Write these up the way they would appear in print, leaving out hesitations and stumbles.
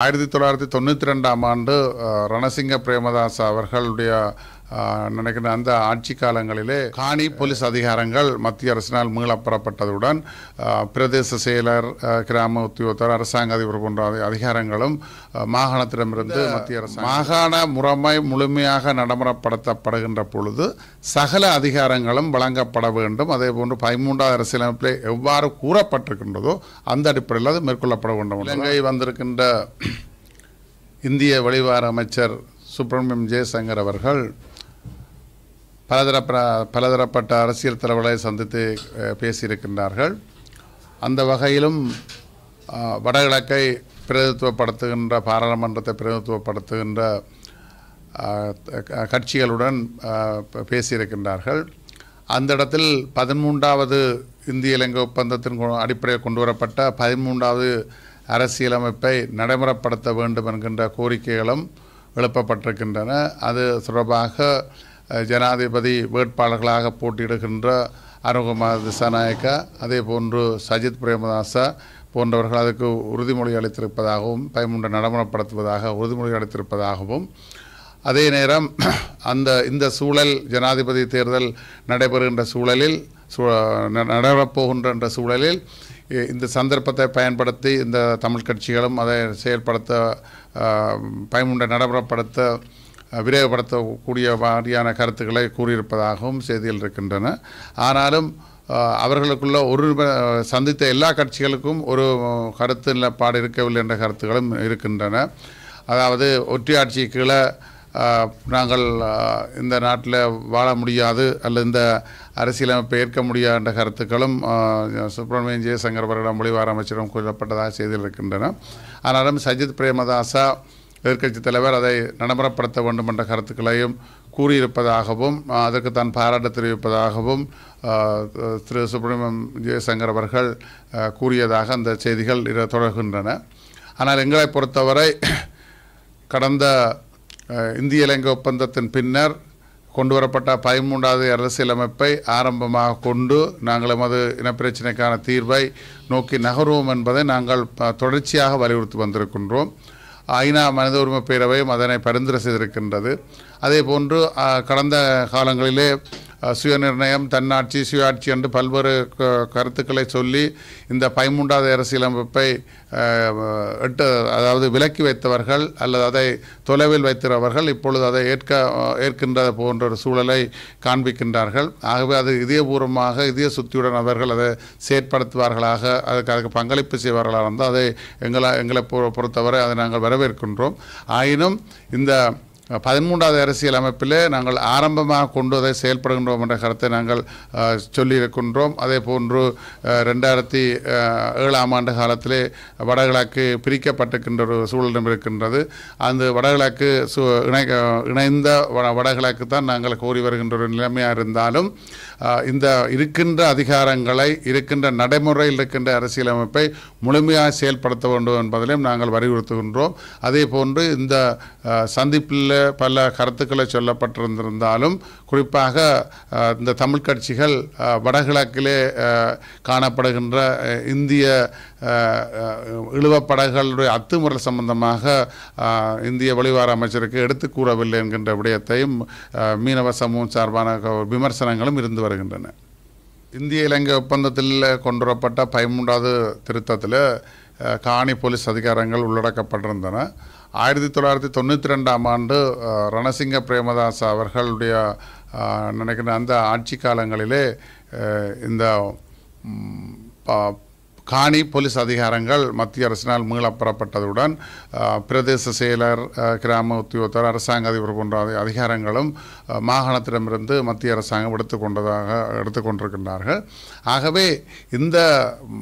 1992ஆம் ஆண்டு ரணசிங்க பிரேமதாச அவர்களுடைய நினைக்கிற அந்த ஆட்சி காலங்களிலே காணி போலீஸ் அதிகாரங்கள் மத்திய அரசினால் மீளப்பெறப்பட்டதுடன் பிரதேச செயலர், கிராம உத்தியோகத்தர், அரசாங்க அதிபர் போன்ற அதிகாரங்களும் மாகாணத்திடமிருந்து மத்திய அரசு மாகாண முறைமை முழுமையாக நடைமுறைப்படுத்தப்படுகின்ற பொழுது சகல அதிகாரங்களும் வழங்கப்பட வேண்டும். அதே போன்று 13வது அரசியலமைப்பிலே எவ்வாறு கூறப்பட்டிருக்கின்றதோ அந்த அடிப்படையில் அது மேற்கொள்ளப்பட வேண்டும். இலங்கை வந்திருக்கின்ற இந்திய வெளிவார அமைச்சர் சுப்பிரமணியம் ஜெயசங்கர் அவர்கள் பலதரப்பட்ட அரசியல் தலைவர்களை சந்தித்து பேசியிருக்கின்றார்கள். அந்த வகையிலும் வடகிழக்கை பிரதிநிதித்துவப்படுத்துகின்ற, பாராளுமன்றத்தை பிரதிநிதித்துவப்படுத்துகின்ற கட்சிகளுடன் பேசியிருக்கின்றார்கள். அந்த இடத்தில் 13வது இந்திய இலங்கை ஒப்பந்தத்தின் அடிப்படையில் கொண்டு வரப்பட்ட 13வது அரசியலமைப்பை நடைமுறைப்படுத்த வேண்டும் என்கின்ற கோரிக்கைகளும் எழுப்பப்பட்டிருக்கின்றன. அது தொடர்பாக ஜனாதிபதி வேட்பாளர்களாக போட்டியிடுகின்ற அனுகுமார் திசாநாயக்கா, அதே போன்று சஜித் பிரேமதாசா போன்றவர்கள் அதுக்கு உறுதிமொழி அளித்திருப்பதாகவும் 13 நடைமுறைப்படுத்துவதாக உறுதிமொழி அளித்திருப்பதாகவும், அதே நேரம் இந்த சூழல் ஜனாதிபதி தேர்தல் நடைபெறுகின்ற சூழலில் நடைபெறப்போகின்ற சூழலில் இந்த சந்தர்ப்பத்தை பயன்படுத்தி இந்த தமிழ் கட்சிகளும் அதை செயல்படுத்த 13 நடைமுறைப்படுத்த விரைவுபடுத்தக்கூடிய வாரியான கருத்துக்களை கூறியிருப்பதாகவும் செய்திகள் இருக்கின்றன. ஆனாலும் அவர்களுக்குள்ள சந்தித்த எல்லா கட்சிகளுக்கும் ஒரு கருத்து நிலப்பாடு இருக்கவில்லை என்ற கருத்துக்களும் இருக்கின்றன. அதாவது ஒற்றையாட்சி கீழே நாங்கள் இந்த நாட்டில் வாழ முடியாது அல்லது இந்த அரசியலமைப்பை ஏற்க முடியாது என்ற கருத்துக்களும் சுப்பிரமணியம் ஜெயசங்கர் அவர்களிடம் வெளிவார அமைச்சரிடம் கூறப்பட்டதாக செய்திகள் இருக்கின்றன. ஆனாலும் சஜித் பிரேமதாசா எதிர்க்கட்சித் தலைவர் அதை நடைமுறைப்படுத்த வேண்டும் என்ற கருத்துக்களையும் கூறியிருப்பதாகவும், அதற்கு தான் பாராட்டு தெரிவிப்பதாகவும் திரு சுப்பிரமணியம் ஜெயசங்கர் அவர்கள் கூறியதாக அந்த செய்திகள் தொடர்கின்றன. ஆனால் எங்களை பொறுத்தவரை கடந்த இந்திய இலங்கை ஒப்பந்தத்தின் பின்னர் கொண்டு வரப்பட்ட 13வது அரசியலமைப்பை ஆரம்பமாக கொண்டு நாங்கள் எமது இனப்பிரச்சினைக்கான தீர்வை நோக்கி நகர்வோம் என்பதை நாங்கள் தொடர்ச்சியாக வலியுறுத்தி வந்திருக்கின்றோம். ஐநா மனித உரிமை பேரவையும் அதனை பரிந்துரை செய்திருக்கின்றது. அதே போன்று கடந்த காலங்களிலே சுயநிர்ணயம், தன்னாட்சி, சுயாட்சி என்று பல்வேறு கருத்துக்களை சொல்லி இந்த 13வது அரசியலமைப்பை அதாவது விலக்கி வைத்தவர்கள் அல்லது அதை தொலைவில் வைத்திருந்தவர்கள் இப்பொழுது அதை ஏற்கின்ற போன்ற ஒரு சூழலை காண்பிக்கின்றார்கள். ஆகவே அது இதயபூர்வமாக இதய சுத்தியுடன் அவர்கள் அதை செயற்படுத்துவார்களாக, அதுக்கு பங்களிப்பு செய்வார்களாக இருந்தால் அதை எங்களை பொறுத்தவரை அதை நாங்கள் வரவேற்கின்றோம். ஆயினும் இந்த 13வது அரசியல் அமைப்பிலே நாங்கள் ஆரம்பமாக கொண்டு அதை செயல்படுகின்றோம் என்ற கருத்தை நாங்கள் சொல்லியிருக்கின்றோம். அதே போன்று 2007ஆம் ஆண்டு காலத்திலே வடகிழக்கு பிரிக்கப்பட்டிருக்கின்ற ஒரு சூழலும் இருக்கின்றது. அந்த வடகிழக்கு இணைந்த வடகிழக்கு தான் நாங்கள் கோரி வருகின்ற ஒரு நிலைமையாக இருந்தாலும் இந்த இருக்கின்ற அதிகாரங்களை இருக்கின்ற நடைமுறையில் இருக்கின்ற அரசியலமைப்பை முழுமையாக செயல்படுத்த வேண்டும் என்பதிலும் நாங்கள் வலியுறுத்துகின்றோம். அதே போன்று இந்த சந்திப்பில் பல கருத்துக்களை சொல்லப்பட்டிருந்தாலும் குறிப்பாக இந்த தமிழ் கட்சிகள் வடகிழக்கிலே காணப்படுகின்ற இந்திய இழுவப்படகளுடைய அத்துமுறை சம்பந்தமாக இந்திய வெளிவார அமைச்சருக்கு எடுத்து கூறவில்லை என்கின்ற விடயத்தையும் மீனவ சமூகம் சார்பான விமர்சனங்களும் இருந்து வருகின்றன. இந்திய இலங்கை ஒப்பந்தத்தில் கொண்டுவரப்பட்ட 13வது திருத்தத்தில் காணி போலீஸ் அதிகாரங்கள் உள்ளடக்கப்பட்டிருந்தன. 1992ஆம் ஆண்டு ரணசிங்க பிரேமதாச அவர்களுடைய நினைக்கிற அந்த ஆட்சி காலங்களிலே இந்த காணி போலீஸ் அதிகாரங்கள் மத்திய அரசினால் மீளப்பெறப்பட்டதுடன் பிரதேச செயலர், கிராம உத்தியோகத்தர், அரசாங்க அதிபர் போன்ற அதிகாரங்களும் மாகாணத்திடமிருந்து மத்திய அரசாங்கம் எடுத்துக்கொண்டிருக்கின்றார்கள். ஆகவே இந்த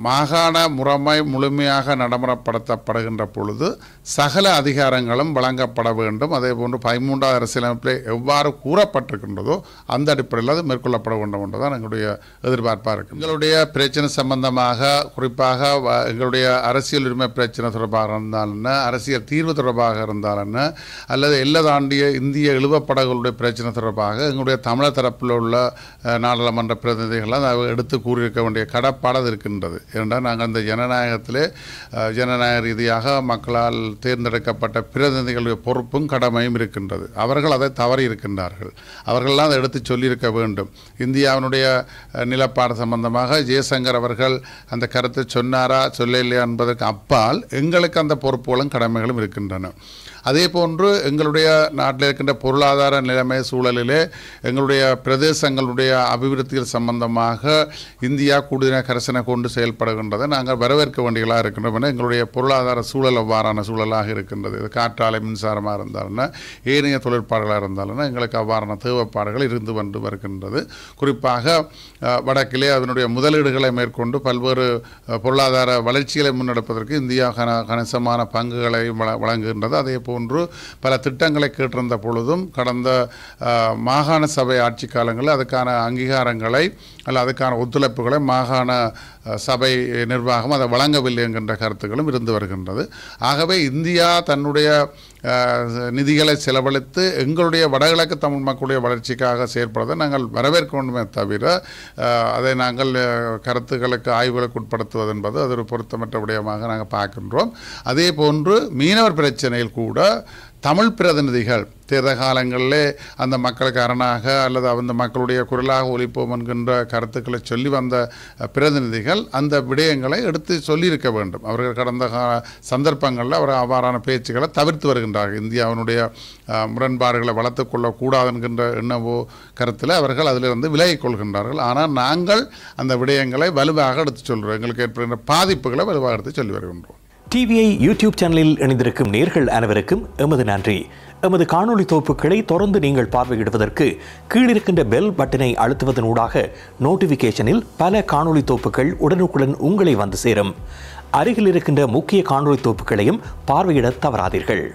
மாகாண முறைமை முழுமையாக நடைமுறைப்படுத்தப்படுகின்ற பொழுது சகல அதிகாரங்களும் வழங்கப்பட வேண்டும். அதே போன்று 13வது அரசியலமைப்பில் எவ்வாறு கூறப்பட்டிருக்கின்றதோ அந்த அடிப்படையில் அது மேற்கொள்ளப்பட வேண்டும் என்றுதான் எங்களுடைய எதிர்பார்ப்பாக இருக்கு. எங்களுடைய பிரச்சனை சம்பந்தமாக குறிப்பாக குறிப்பாக எங்களுடைய அரசியல் உரிமை பிரச்சனை தொடர்பாக இருந்தால் என்ன, அரசியல் தீர்வு தொடர்பாக இருந்தால் என்ன, அல்லது எல்லை தாண்டிய இந்திய இழுவப்படகுகளுடைய பிரச்சனை தொடர்பாக எங்களுடைய தமிழர் தரப்பில் உள்ள நாடாளுமன்ற பிரதிநிதிகள் அதை எடுத்து கூறியிருக்க வேண்டிய கடப்பாடு இருக்கின்றது. ஏனென்றால் நாங்கள் அந்த ஜனநாயகத்திலே ஜனநாயக ரீதியாக மக்களால் தேர்ந்தெடுக்கப்பட்ட பிரதிநிதிகளுடைய பொறுப்பும் கடமையும் இருக்கின்றது. அவர்கள் அதை தவறி இருக்கின்றார்கள். அவர்களெல்லாம் அதை எடுத்து சொல்லியிருக்க வேண்டும். இந்தியாவினுடைய நிலப்பாடு சம்பந்தமாக ஜெயசங்கர் அவர்கள் அந்த கருத்தை சொன்னாரா சொல்லலையா என்பதற்கு அப்பால் எங்களுக்கு அந்த பொறுப்புகளும் கடமைகளும் இருக்கின்றன. அதே போன்று எங்களுடைய நாட்டில் இருக்கின்ற பொருளாதார நிலைமை சூழலிலே எங்களுடைய பிரதேசங்களுடைய அபிவிருத்திகள் சம்பந்தமாக இந்தியா கூடுதல் கரிசனை கொண்டு செயல்படுகின்றதை நாங்கள் வரவேற்க வேண்டியதாக இருக்கின்றோம். எங்களுடைய பொருளாதார சூழல் அவ்வாறான சூழலாக இருக்கின்றது. இது காற்றாலை மின்சாரமாக இருந்தாலும் ஏனைய தொழிற்பாடுகளாக இருந்தாலும் எங்களுக்கு அவ்வாறான தேவைப்பாடுகள் இருந்து வந்து வருகின்றது. குறிப்பாக வடக்கிலே அதனுடைய முதலீடுகளை மேற்கொண்டு பல்வேறு பொருளாதார வளர்ச்சிகளை முன்னெடுப்பதற்கு இந்தியா கணிசமான பங்குகளை வழங்குகின்றது. அதே போன்று பல திட்டங்களை கேட்டிருந்த பொழுதும் கடந்த மாகாண சபை ஆட்சி காலங்களில் அதுக்கான அங்கீகாரங்களை அல்ல அதுக்கான ஒத்துழைப்புகளை மாகாண சபை நிர்வாகம் அதை வழங்கவில்லை என்கின்ற கருத்துக்களும் இருந்து வருகின்றது. ஆகவே இந்தியா தன்னுடைய நிதிகளை செலவழித்து எங்களுடைய வடகிழக்கு தமிழ் மக்களுடைய வளர்ச்சிக்காக செயற்படுவதை நாங்கள் வரவேற்க வேண்டுமே தவிர அதை நாங்கள் கருத்துக்களுக்கு ஆய்வுகளுக்கு உட்படுத்துவது என்பது அது ஒரு பொருத்தமற்ற விடயமாக நாங்கள் பார்க்கின்றோம். அதே போன்று மீனவர் பிரச்சனையில் கூட தமிழ் பிரதிநிதிகள் தேர்தல் காலங்களிலே அந்த மக்களுக்கு அரணாக அல்லது அந்த மக்களுடைய குரலாக ஒலிப்போம் என்கின்ற கருத்துக்களை சொல்லி வந்த பிரதிநிதிகள் அந்த விடயங்களை எடுத்து சொல்லியிருக்க வேண்டும். அவர்கள் கடந்த சந்தர்ப்பங்களில் அவர் அவ்வாறான பேச்சுக்களை தவிர்த்து வருகின்றார்கள். இந்தியாவினுடைய முரண்பாடுகளை வளர்த்து கொள்ளக்கூடாது என்கின்ற எண்ணவோ கருத்தில் அவர்கள் அதிலிருந்து விலகிக் கொள்கின்றார்கள். ஆனால் நாங்கள் அந்த விடயங்களை வலுவாக எடுத்து சொல்கிறோம். எங்களுக்கு ஏற்படுகின்ற பாதிப்புகளை வலுவாக எடுத்து சொல்லி வருகின்றோம். டிவிஐ யூடியூப் சேனலில் இணைந்திருக்கும் நேர்கள் அனைவருக்கும் எமது நன்றி. எமது காணொளி தொகுப்புகளை தொடர்ந்து நீங்கள் பார்வையிடுவதற்கு கீழிருக்கின்ற பெல் பட்டனை அழுத்துவதனூடாக நோட்டிபிகேஷனில் பல காணொளி தொகுப்புகள் உடனுக்குடன் உங்களை வந்து சேரும். அருகில் இருக்கின்ற முக்கிய காணொளி தொகுப்புகளையும் பார்வையிட தவறாதீர்கள்.